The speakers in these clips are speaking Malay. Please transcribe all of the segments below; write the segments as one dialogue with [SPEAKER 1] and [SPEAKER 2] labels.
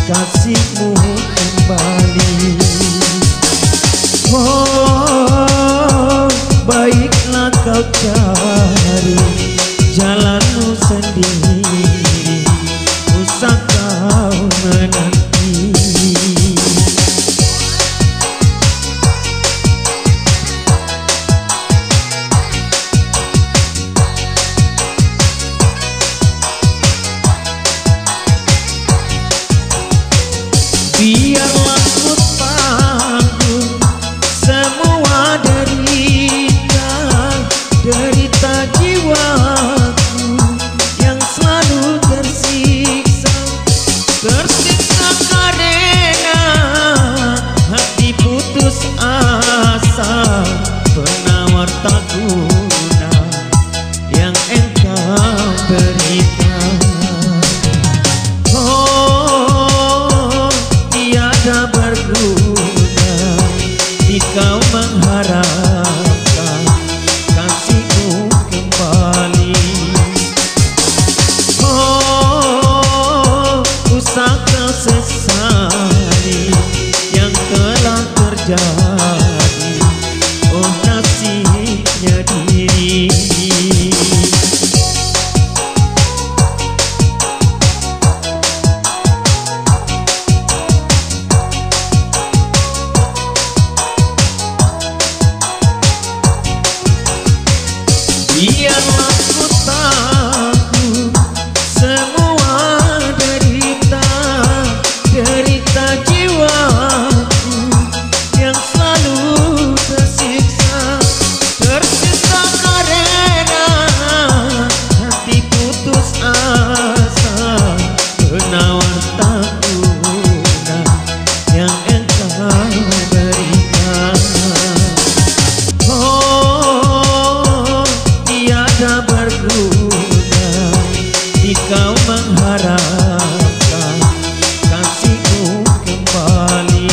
[SPEAKER 1] kasihmu kembali. Oh, baiklah kau cari jalanmu sendiri, usah kau menanti. Biarlah ku tanggung semua derita jiwaku yang selalu tersiksa karena hati putus asa, penawar tak guna yang engkau berikan. Tiada berguna jika mengharapkan kasihmu kembali. Oh, usah kau sesali yang telah terjadi, oh nasibnya diri. Biarlah ku tanggung semua derita jiwaku yang selalu tersiksa karena hati putus asa, penawar tak guna yang engkau berikan. Tiada berguna jika mengharapkan kasihmu kembali.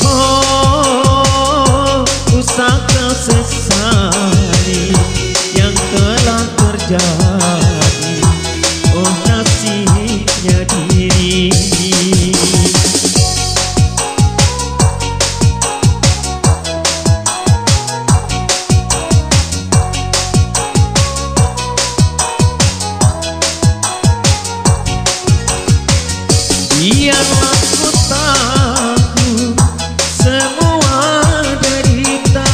[SPEAKER 1] Oh, usah kau sesali yang telah terjadi, oh nasibnya diri. Biarlah ku tanggung semua derita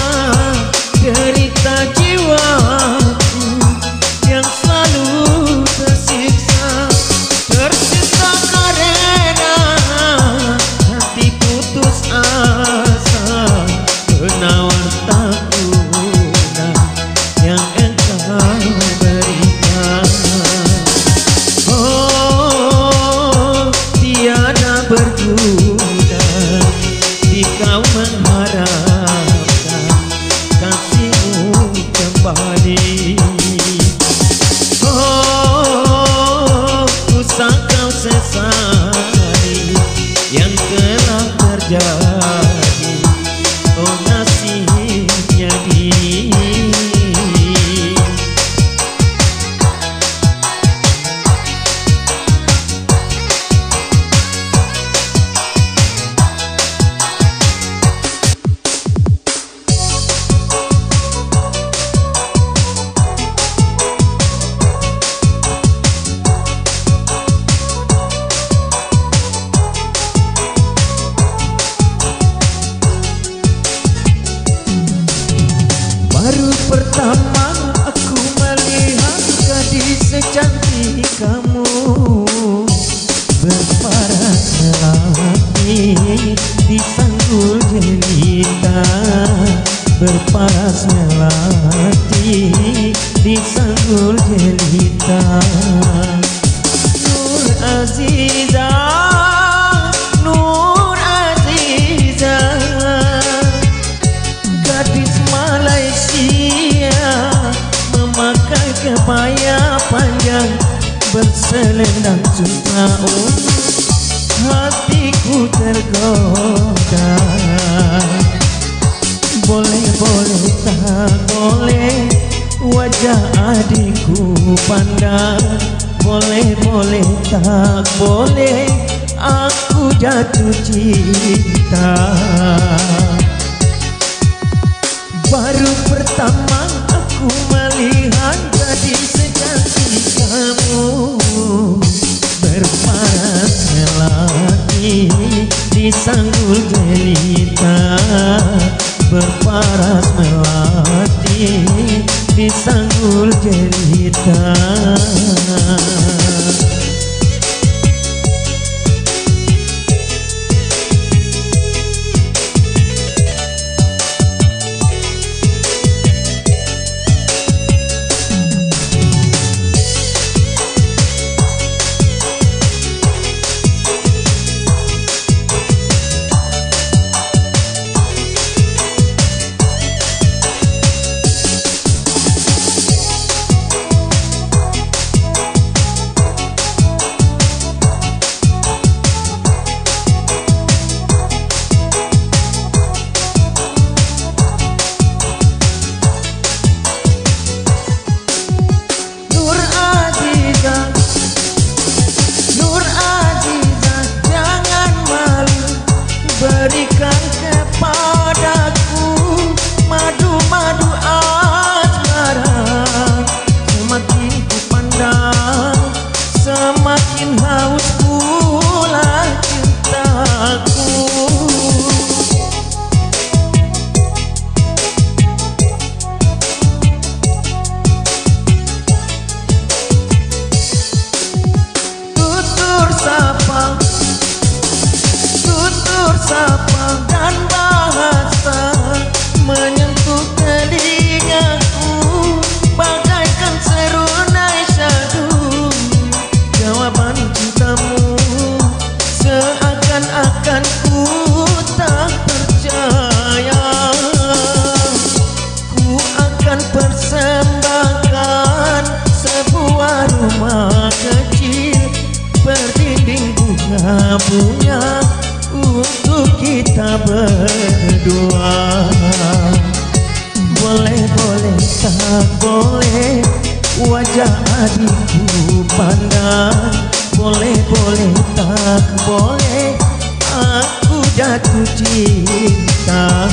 [SPEAKER 1] jiwaku yang selalu tersiksa karena hati putus asa, penawar tak guna yang engkau berikan. Tiada berguna jika mengharapkan kasihmu kembali. Oh, usah kau sesali yang telah terjadi, oh nasibnya diri. Baru pertama aku melihat gadis secantik kamu, berparas melati di sanggul jelita, berparas melati di sanggul jelita. Nur Aziza, Nur Aziza, gadis Malaysia memakai kebaya panjang berselendang cuntraun, hatiku tergoda. Boleh tak boleh wajah adikku pandang, boleh tak boleh aku jatuh cinta. Baru pertama aku melihat gadis secantik kamu, berparas melati di sanggul jelita, berparas melati di sanggul jelita. Berikan kepadaku madu-madu asmara. Semakin ku pandang, semakin haus pula cintaku. Tutur sapa dan bahasa menyentuh telingaku bagaikan serunai syadu. Jawaban cintamu seakan-akan ku tak percaya. Ku akan persembahkan sebuah rumah kecil berdinding bunga-bunga untuk kita berdua. Boleh tak boleh wajah adikku pandang, boleh tak boleh aku jatuh cinta.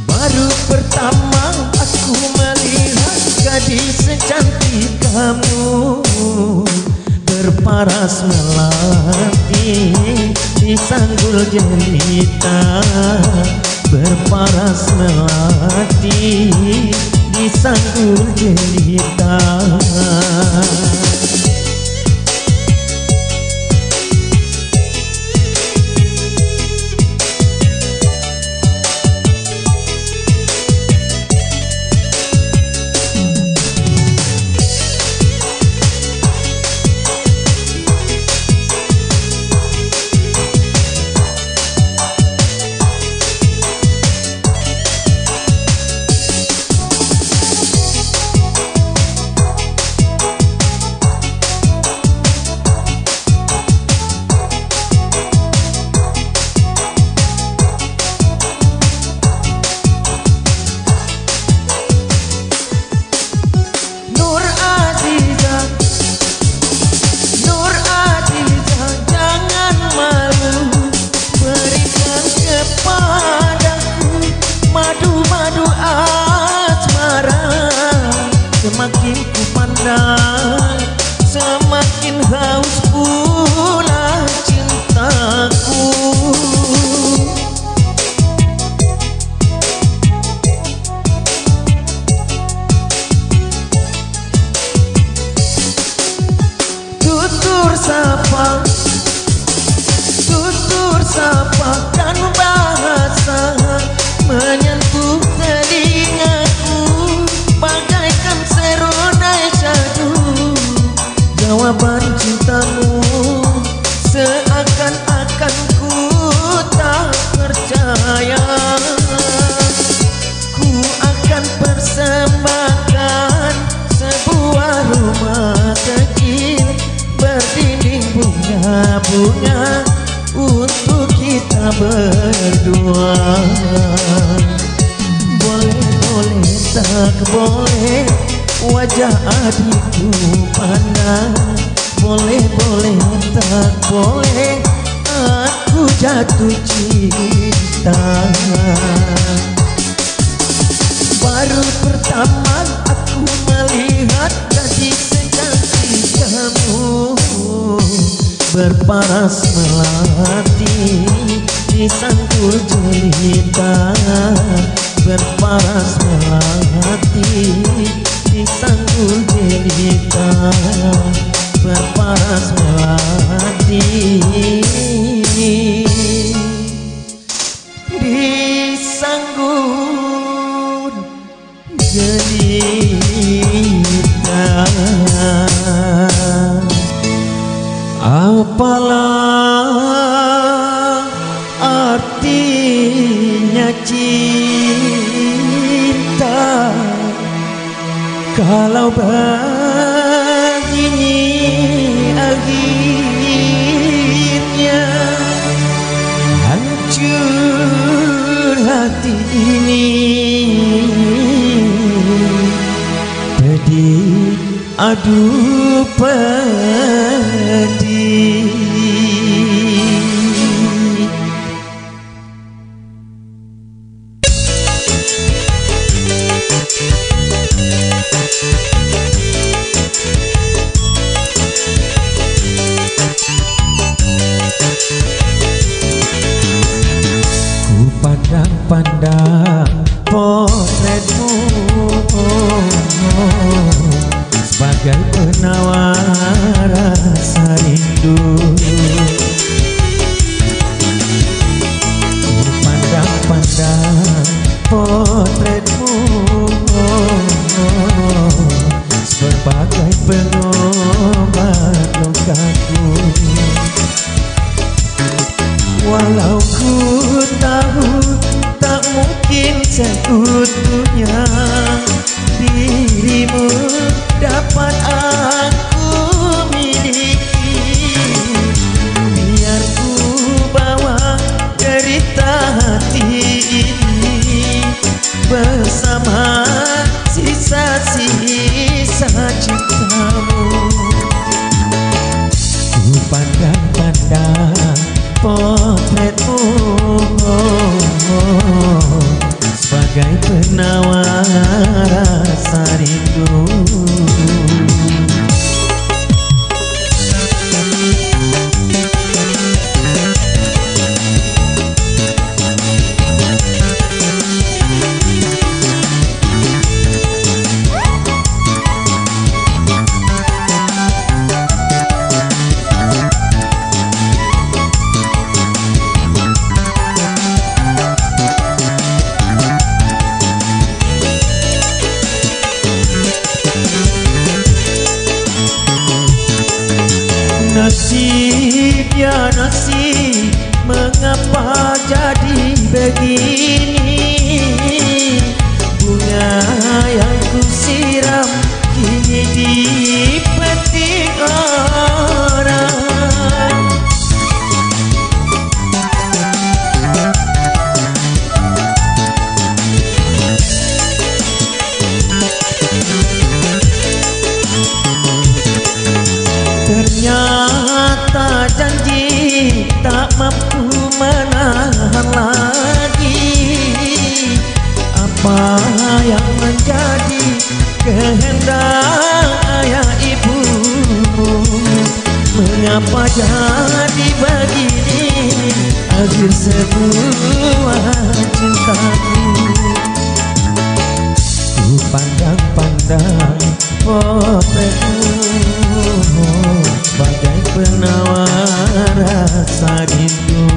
[SPEAKER 1] Baru pertama aku melihat gadis secantik kamu, berparas melati di sanggul jelita, berparas melati di sanggul jelita. Semakin ku pandang, semakin haus pula cintaku. Tutur sapa dan bahasa menyentuh telingaku bagaikan serunai syadu. Jawaban cintamu seakan-akan ku tak percaya. Ku akan persembahkan sebuah rumah kecil berdinding bunga-bunga untuk kita berdua. Boleh tak boleh wajah adikku pandang. Boleh-boleh tak boleh aku jatuh cinta. Baru pertama aku melihat gadis secantik kamu, berparas melati di sanggul jelita. Berparas melati di sanggul jelita. Berparas melati di sanggul jelita. Apalah artinya cinta kalau begini akhirnya. Hancur hati ini, pedih, aduh pedih. Pandang potretmu sebagai penawar rasa rindu. Pandang potretmu sebagai pengobat lukaku. Walau ku tahu tak mungkin seutuhnya dirimu dapat aku miliki. Biar ku bawa derita hati ini bersama sisa-sisa cintamu. Ku pandang-pandang potretmu sebagai penawar rasa rindu. Nasib ya nasib, mengapa jadi begini? Bunga yang ku siram kini dipetik orang. Ternyata janji tak mampu menahan lagi. Apa yang menjadi kehendak ayah ibumu? Mengapa jadi begini akhir sebuah cintaku? Ku pandang-pandang potretmu bagai penawar rasa rindu.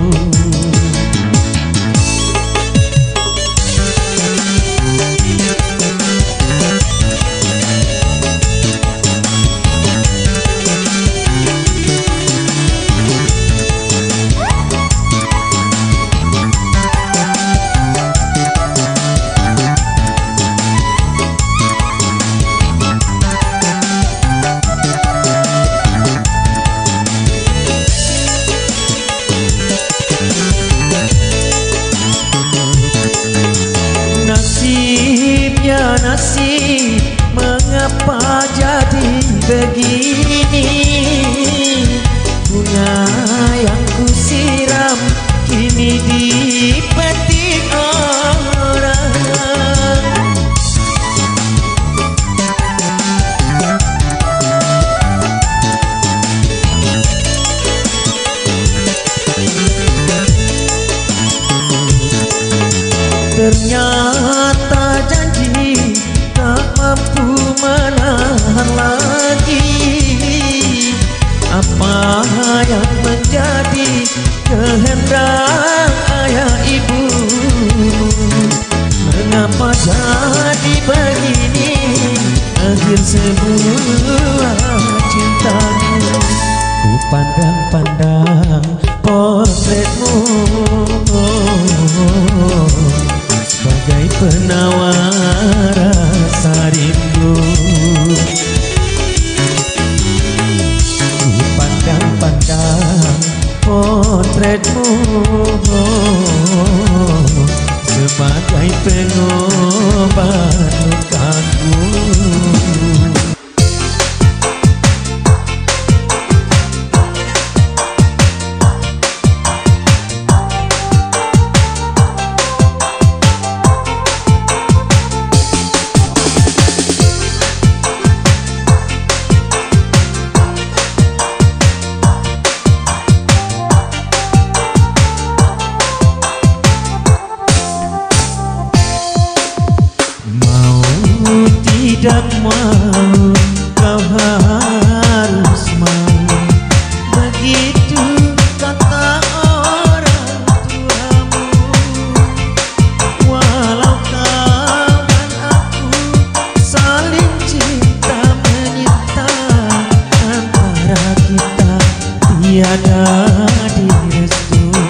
[SPEAKER 1] Ternyata janji tak mampu menahan lagi. Apa yang menjadi kehendak ayah ibu? Mengapa jadi begini akhir sebuah cintamu? Ku pandang-pandang potretmu sebagai penawar rasa rindu. Ku pandang-pandang potretmu sebagai pengobat lukaku. Tidak mau kau harus mau, begitu kata orang tuamu. Walau kau dan aku saling cinta menyinta, antara kita tiada direstui.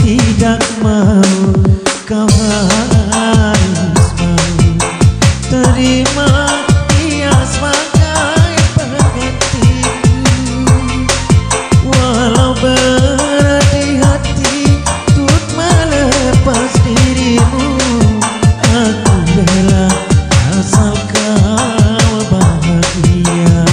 [SPEAKER 1] Tidak mau kau harus mau terima dia sebagai penggantiku. Walau berat di hati untuk melepas dirimu, aku rela asal kau bahagia.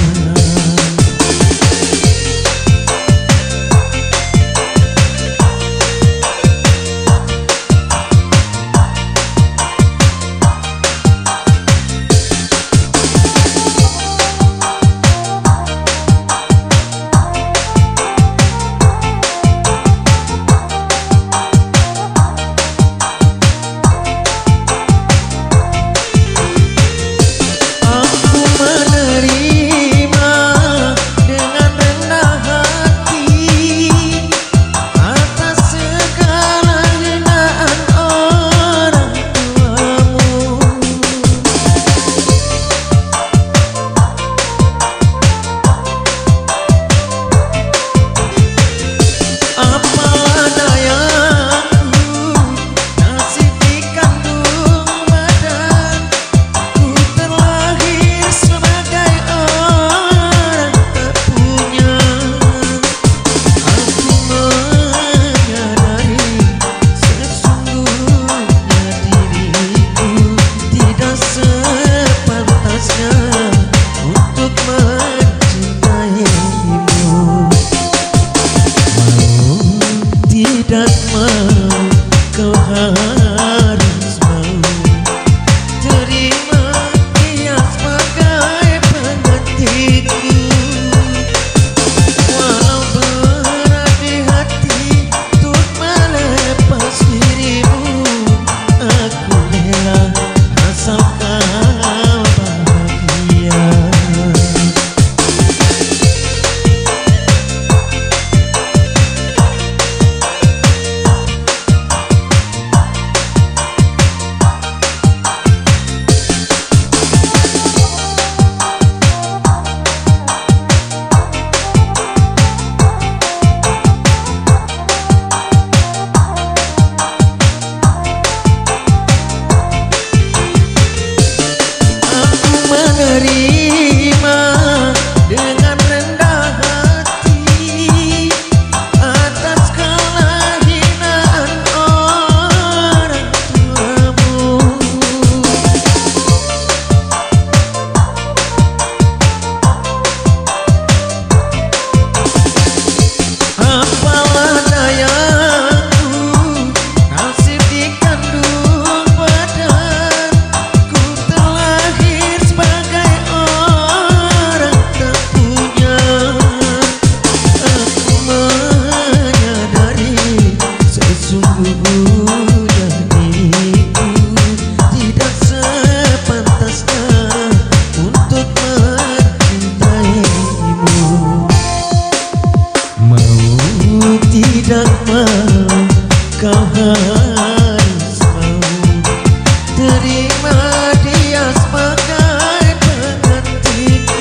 [SPEAKER 1] Tidak mau kau harus mau terima dia sebagai penggantiku. Walau berat di hati untuk melepas dirimu, aku rela asal kau bahagia. Sudah diriku tidak sepantasnya untuk mencintaimu. Mau tidak mau kau harus mau terima dia sebagai penggantiku.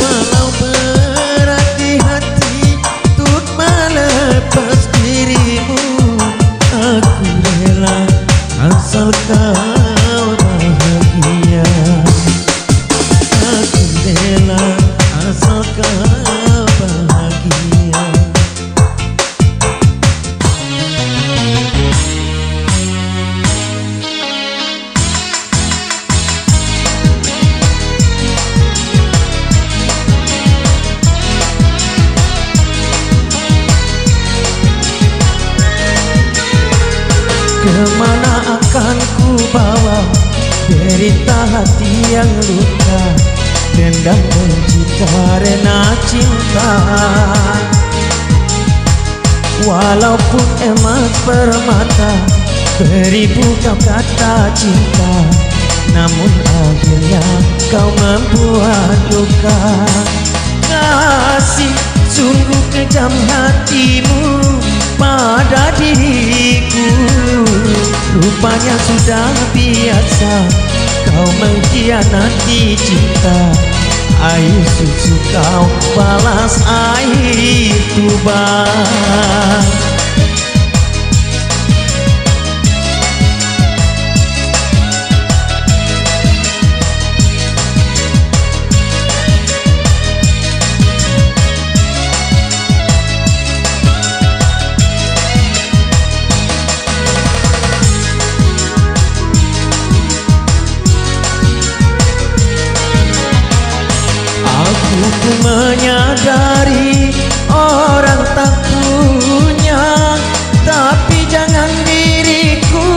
[SPEAKER 1] Walau berat di hati untuk melepas dirimu, aku rela asal kau bahagia. Aku rela asal kau bahagia. Kemana akan ku bawa derita hati yang luka, dendam benci karena cinta. Walaupun emas permata, beribu kau kata cinta, namun akhirnya kau membuat luka. Kasih sungguh kejam hatimu pada diriku. Rupanya sudah biasa kau mengkhianati cinta. Air susu kau balas air tuba. Aku menyadari orang tak punya, tapi jangan diriku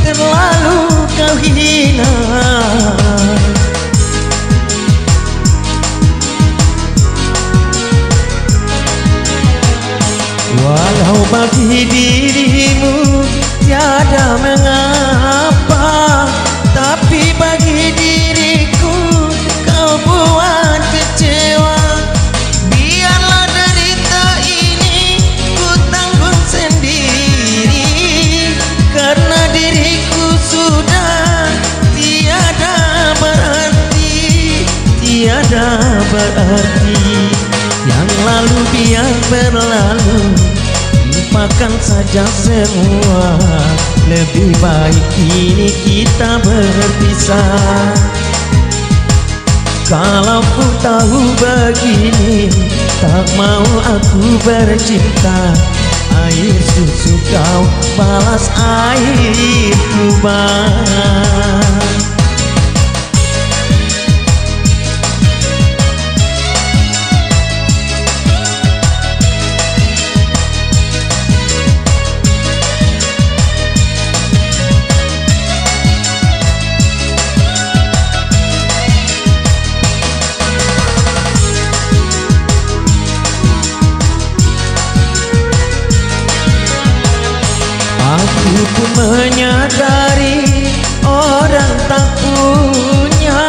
[SPEAKER 1] terlalu kau hina. Walau bagi dirimu tiada mengapa, tapi bagi diriku kau buat kecewa. Biarlah derita ini ku tanggung sendiri, karena diriku sudah tiada berarti, tiada berarti. Yang lalu biar berlalu, lupakan saja semua. Lebih baik kini kita berpisah. Kalau ku tahu begini, tak mau aku bercinta. Air susu kau balas air tuba. Aku pun menyadari orang tak punya,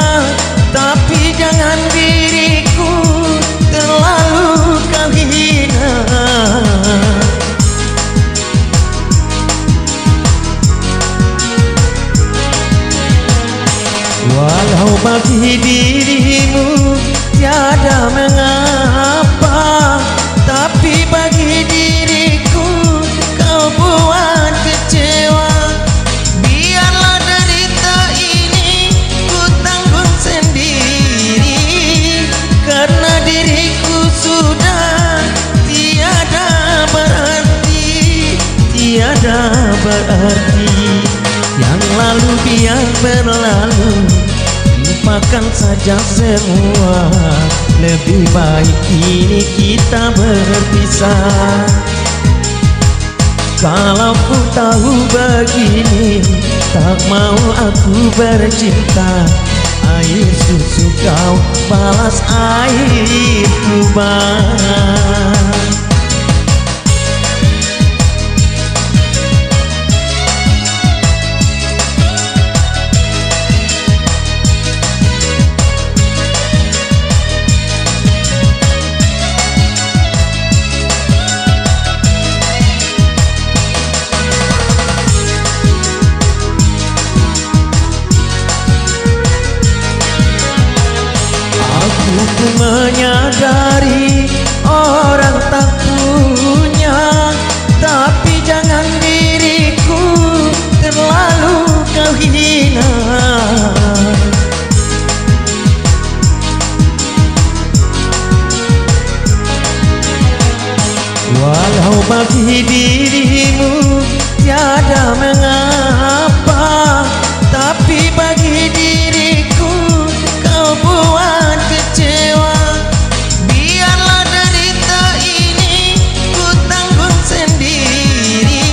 [SPEAKER 1] tapi jangan diriku terlalu kau hina. Walau bagi dirimu tiada mengapa, tapi bagi diriku kau buat kecewa. Biarlah derita ini ku tanggung sendiri, karena diriku sudah tiada berarti, tiada berarti. Yang lalu biar berlalu, lupakan saja semua. Lebih baik kini kita berpisah. Kalau ku tahu begini, tak mau aku bercinta. Air susu kau balas air tuba. terlalu kau hina. Walau bagi dirimu tiada mengapa, tapi bagi diriku kau buat kecewa. Biarlah derita ini ku tanggung sendiri,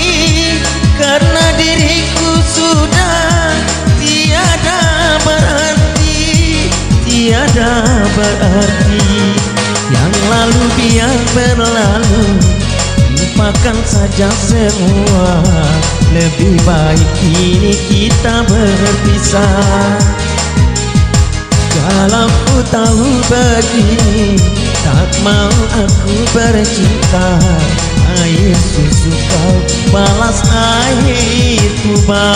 [SPEAKER 1] karena diriku sudah tiada berarti, tiada berarti. Yang lalu biar berlalu, lupakan saja semua. Lebih baik kini kita berpisah. Kalau ku tahu begini, tak mau aku bercinta. Air susu kau balas air tuba.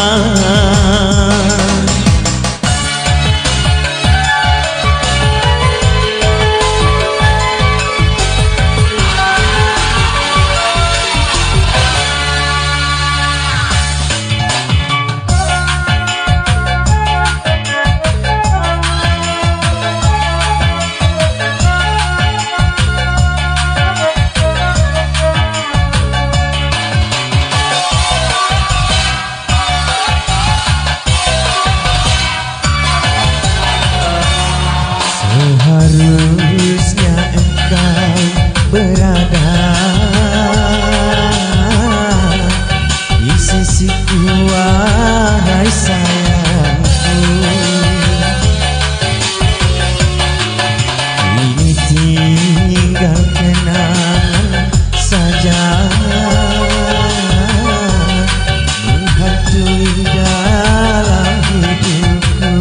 [SPEAKER 1] Seharusnya engkau berada di sisiku, wahai sayangku. Ini tinggal kenangan saja menghantui dalam hidupku.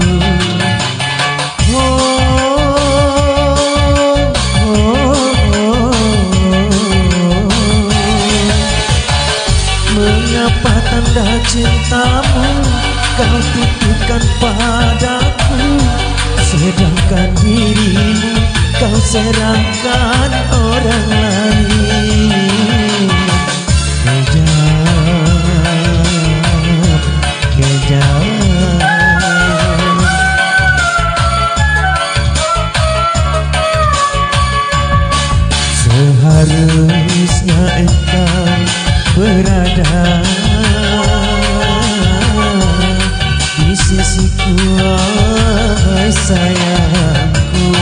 [SPEAKER 1] Mengapa tanda cintamu kau titipkan padaku, sedangkan dirimu kau serahkan orang lain? Kejam, kejam. Seharusnya engkau berada di sisiku, wahai sayangku.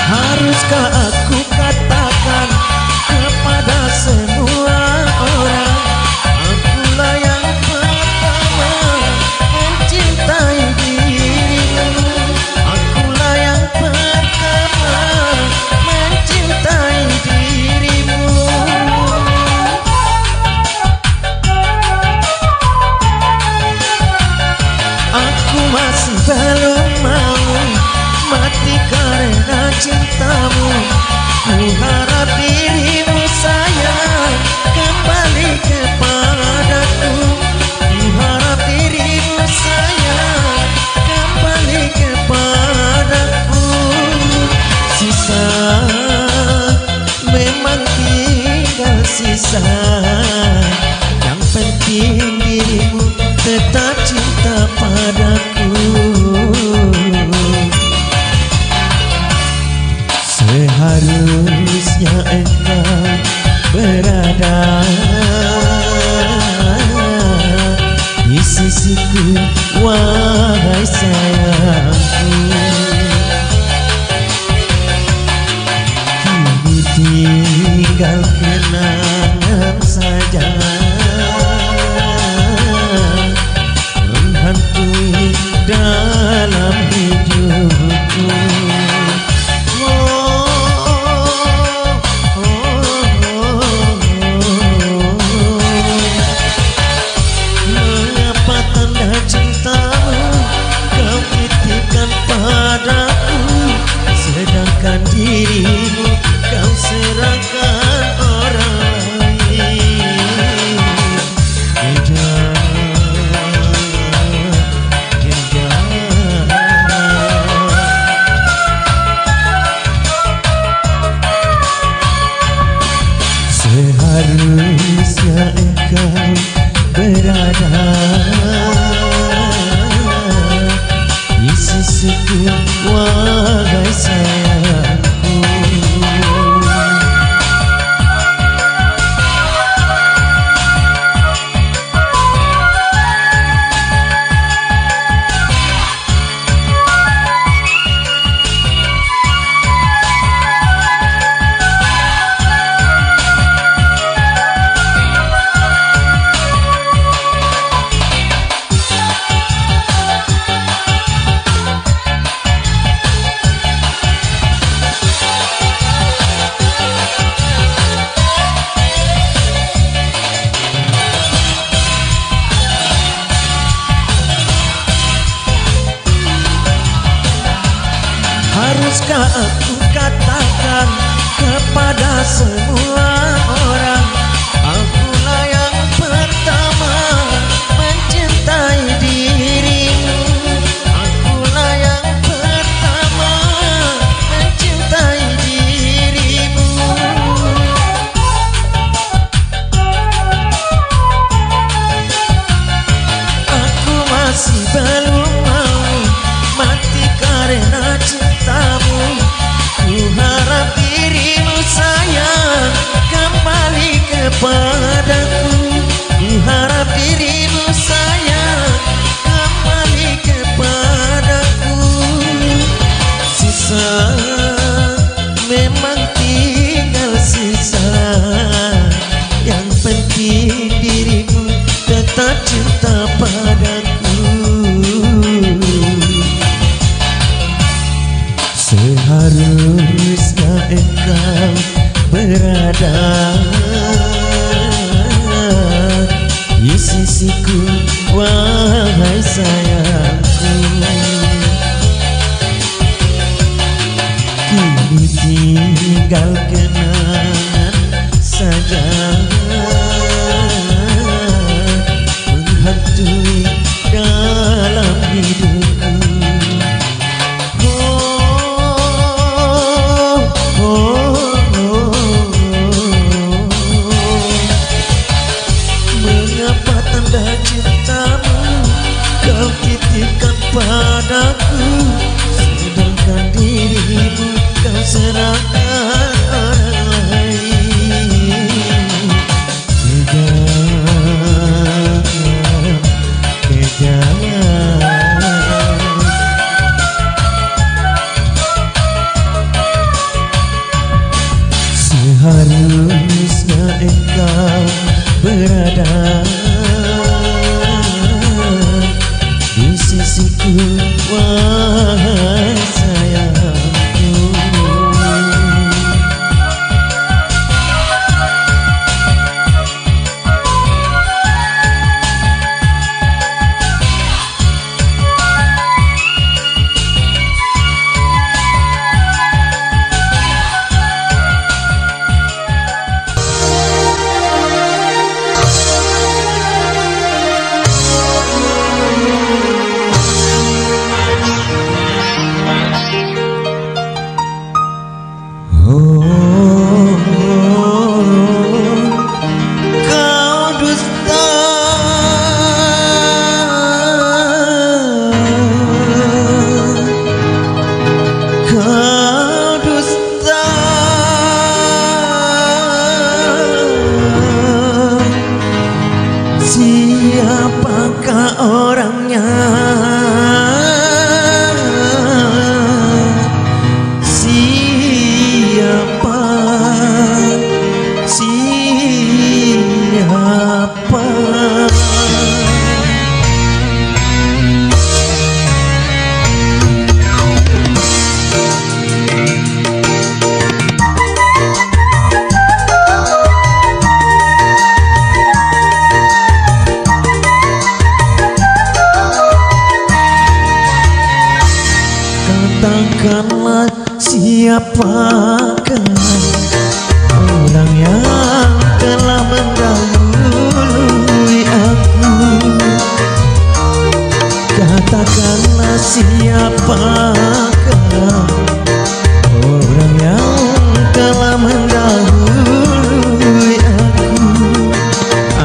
[SPEAKER 1] Haruskah aku katakan kepada semua orang, akulah yang pertama mencintai dirimu. Akulah yang pertama mencintai dirimu. Aku masih belum mau mati karena cintamu. Ku harap dirimu sayang kembali kepadaku. Ku harap dirimu sayang kembali kepadaku. Sisa memang tinggal sisa, yang penting dirimu tetap cinta padaku. Seharusnya engkau berada di sisiku, wahai sayangku. Kini tinggal kenangan saja menghantui dalam hidupku. Mengapa tanda cintamu kau titipkan padaku, sedangkan dirimu kau serahkan orang lain. Seharusnya engkau berada di sisiku, wahai sayangku. Haruskah aku katakan kepada semua orang, akulah yang pertama mencintai dirimu. Akulah yang pertama mencintai dirimu. Aku masih belum mau mati karena cintamu. Ku harap dirimu sayang kembali kepadaku. Ku harap dirimu sayang kembali kepadaku. Sisa memang tinggal sisa, yang penting dirimu tetap cinta padaku. Seharusnya engkau berada di sisiku, wahai sayangku. Kini tinggal kenangan saja menghantui dalam hidupku. Mengapa tanda cintamu kau titipkan padaku, sedangkan dirimu kau serahkan orang lain. Kejam. Seharusnya engkau berada di sisiku, wahai sayangku. Katakanlah siapakah orang yang telah mendahului aku. Katakanlah siapakah orang yang telah mendahului aku.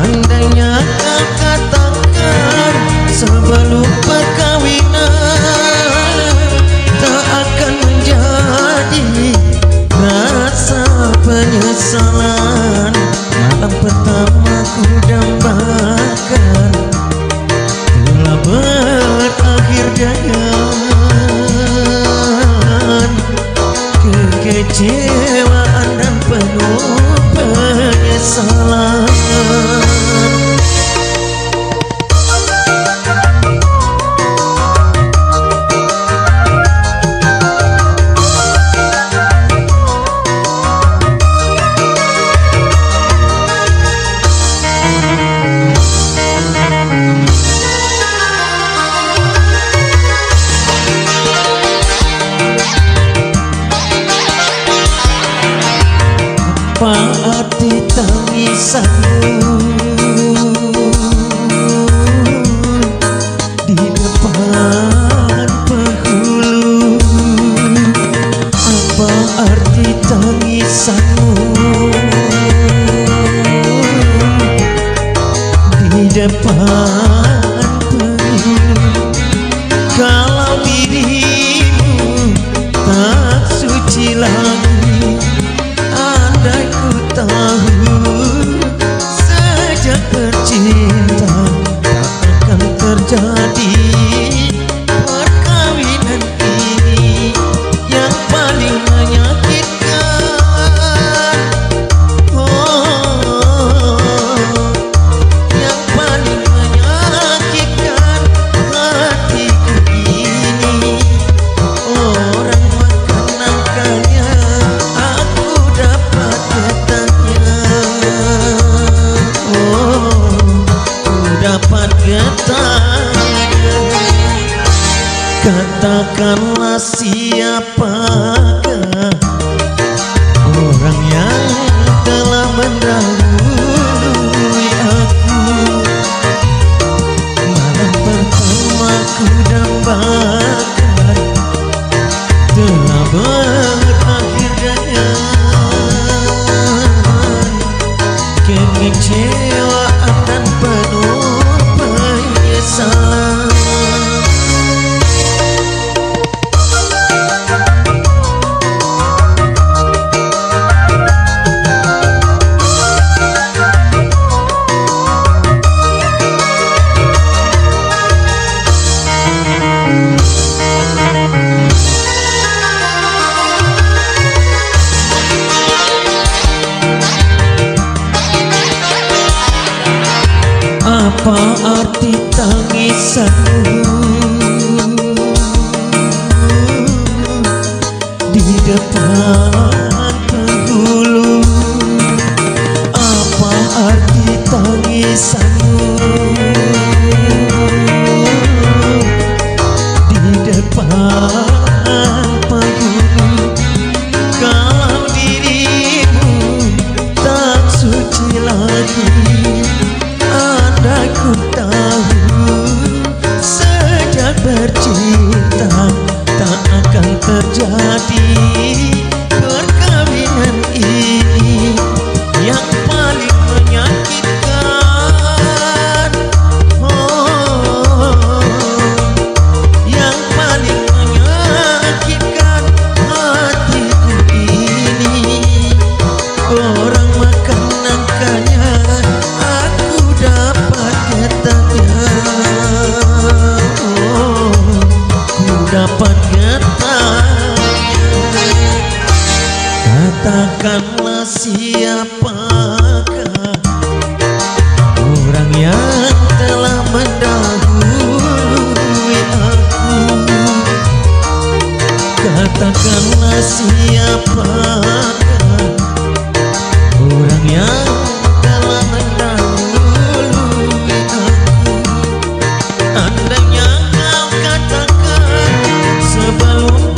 [SPEAKER 1] Andainya kau katakan sebelum perkawinan, tak akan menjadi rasa penyesalan. Malam pertama ku dambakan telah berakhir dengan kekecewaan dan penuh penyesalan. Apa arti tangisanmu di depan penghulu? Apa arti tangisanmu di depan penghulu? Kalau dirimu tak suci lagi, andai ku tahu sejak bercinta tak akan terjadi perkawinan ini yang paling menyakitkan. Yang paling menyakitkan hatiku ini. Orang makan nangkanya aku dapat getahnya. Ku dapat getahnya. Katakanlah siapakah orang yang telah mendahului aku. Malam pertama ku dambakan telah berakhir dengan kekecewaan dan penuh penyesalan. Apa arti tangisanmu di depan penghulu? Apa arti tangisanmu di depan penghulu? Kalau dirimu tak suci lagi, andai ku tahu sejak bercinta tak akan terjadi perkawinan ini yang paling menyakitkan. Yang paling menyakitkan hatiku ini. Orang makan nangkanya aku dapat getahnya. Ku dapat getahnya. Katakanlah siapakah orang yang telah mendahului aku. Katakanlah siapakah orang yang telah mendahului aku. Andainya kau katakan sebelum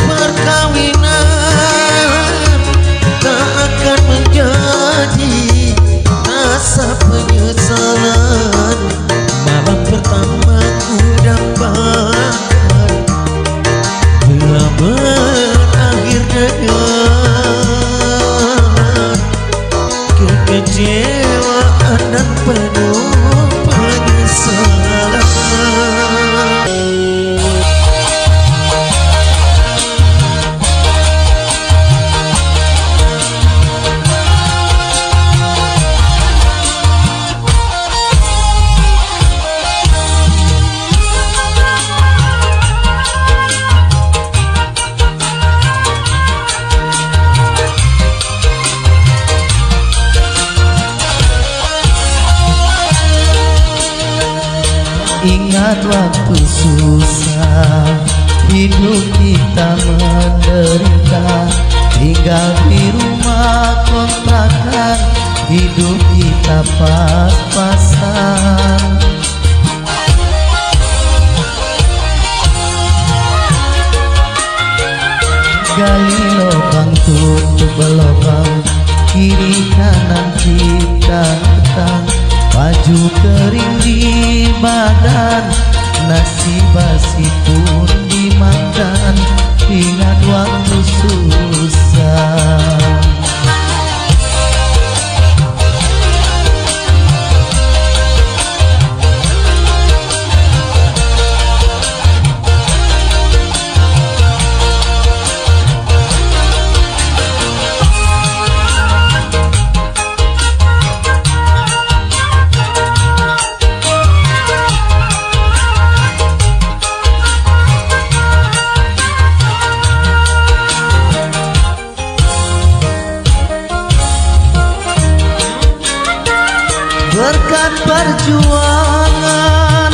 [SPEAKER 1] Ingat waktu susah, hidup kita menderita, tinggal di rumah kontrakan, hidup kita pas-pasan. Gali lubang tutup lubang, kiri kanan kita hutang, baju kering di badan, nasi basi pun dimakan. Ingat waktu susah. Berkat perjuangan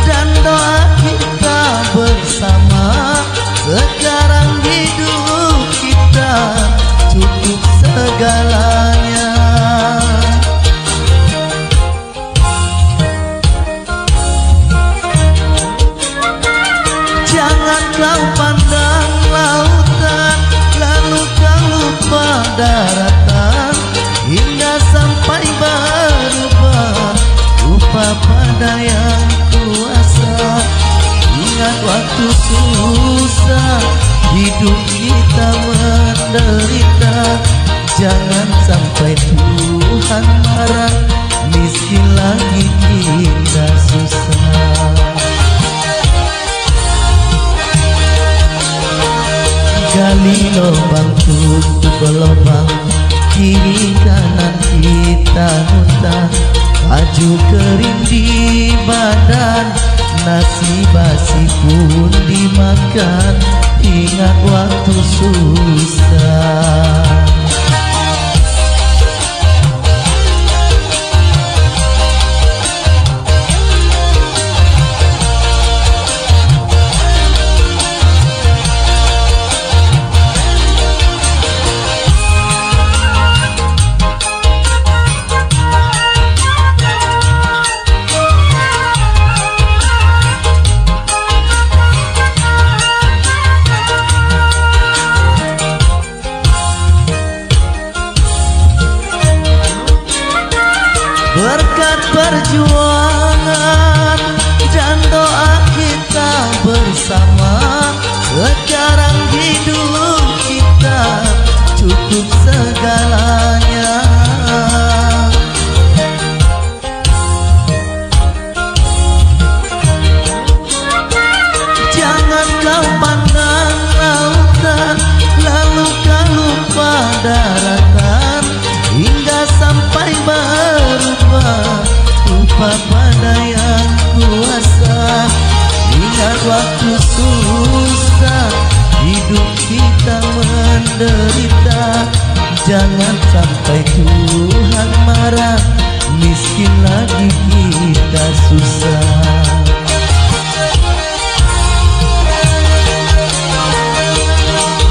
[SPEAKER 1] dan doa kita bersama, sekarang hidup kita cukup segalanya. Jangan kau pandang lautan, lalu kau lupa daratan, hingga sampai berubah lupa pada yang kuasa. Ingat waktu susah, hidup kita menderita, jangan sampai Tuhan marah, miskin lagi kita susah. Gali lubang tutup lubang, kiri kanan kita hutang, baju kering di badan, nasi basi pun dimakan. Ingat waktu susah. Berkat perjuangan dan doa kita bersama, sekarang hidup kita cukup segalanya. Jangan kau pandang lautan, lalu kau lupa daratan, hingga sampai berubah lupa pada yang kuasa. Ingat waktu susah, hidup kita menderita, jangan sampai Tuhan marah, miskin lagi kita susah.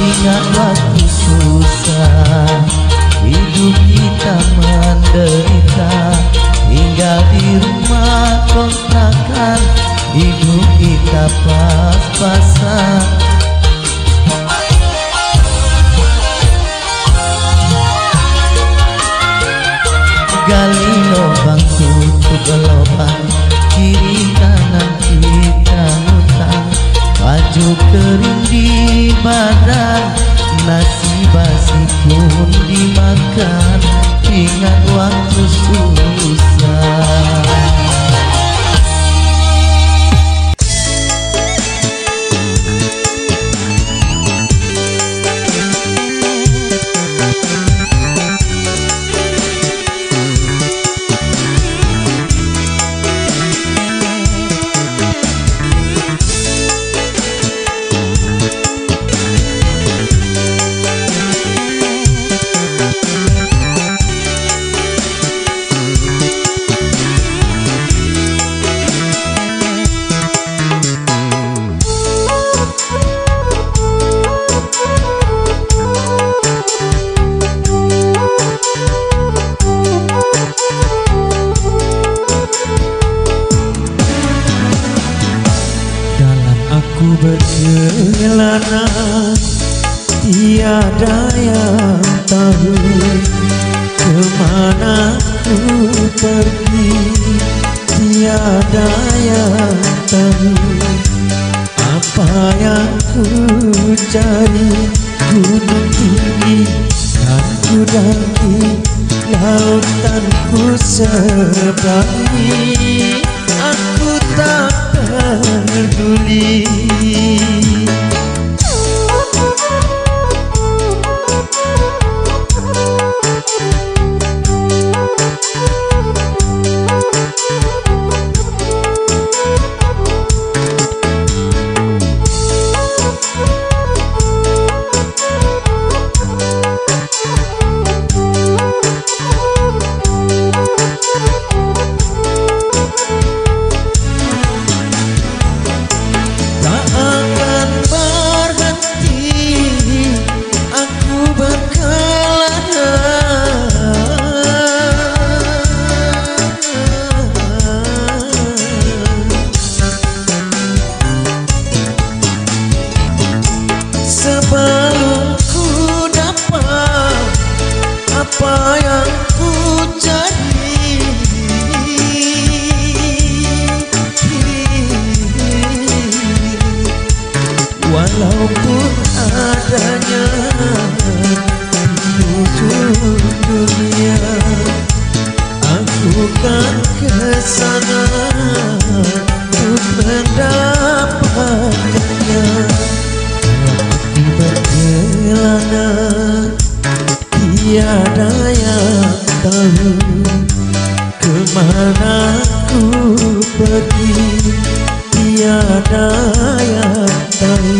[SPEAKER 1] Ingat waktu susah, hidup kita menderita, tinggal di rumah kontrakan, hidup kita pas-pasan. Gali lubang tutup lubang, kiri kanan kita hutang, baju kering di badan, nasi basi pun dimakan. Ingat waktu susah.
[SPEAKER 2] Aku berkelana, tiada yang tahu kemana ku pergi. Tiada yang tahu apa yang ku cari. Gunung tinggi kan ku daki, lautan ku seberangi. Aku tak peduli. Sebelum ku dapat apa yang ku cari, walaupun adanya di ujung dunia, aku kan kesana untuk mendapatkannya. Berkelana, tiada yang tahu kemana ku pergi. Tiada yang tahu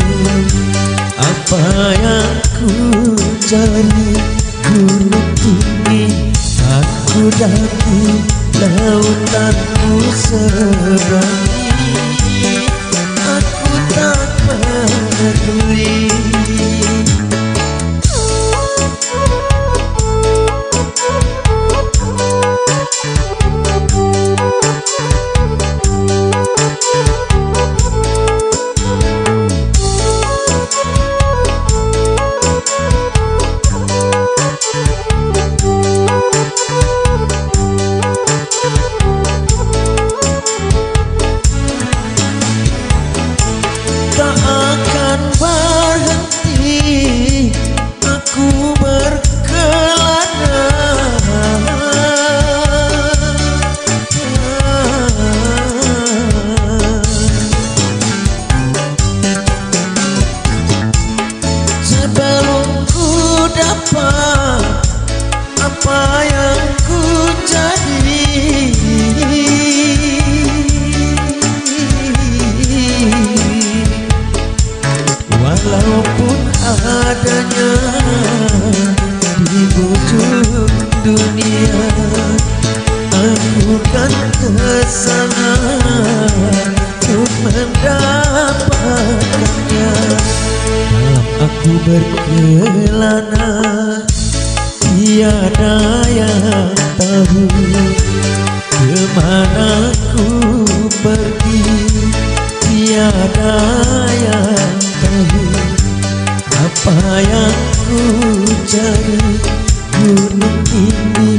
[SPEAKER 2] apa yang ku cari. Gunung tinggi aku daki, lautan ku seberangi. Aku tak peduli. Tak akan berhenti aku berkelana, sebelum ku dapat apa yang ku cari. Walaupun adanya di ujung dunia, aku kan kesana untuk mendapatkannya. Dalam aku berkelana, tiada yang tahu kemana ku pergi. Tiada yang tahu apa yang ku cari. Gunung tinggi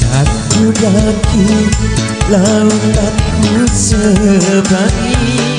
[SPEAKER 2] aku daki, lautan ku seberangi.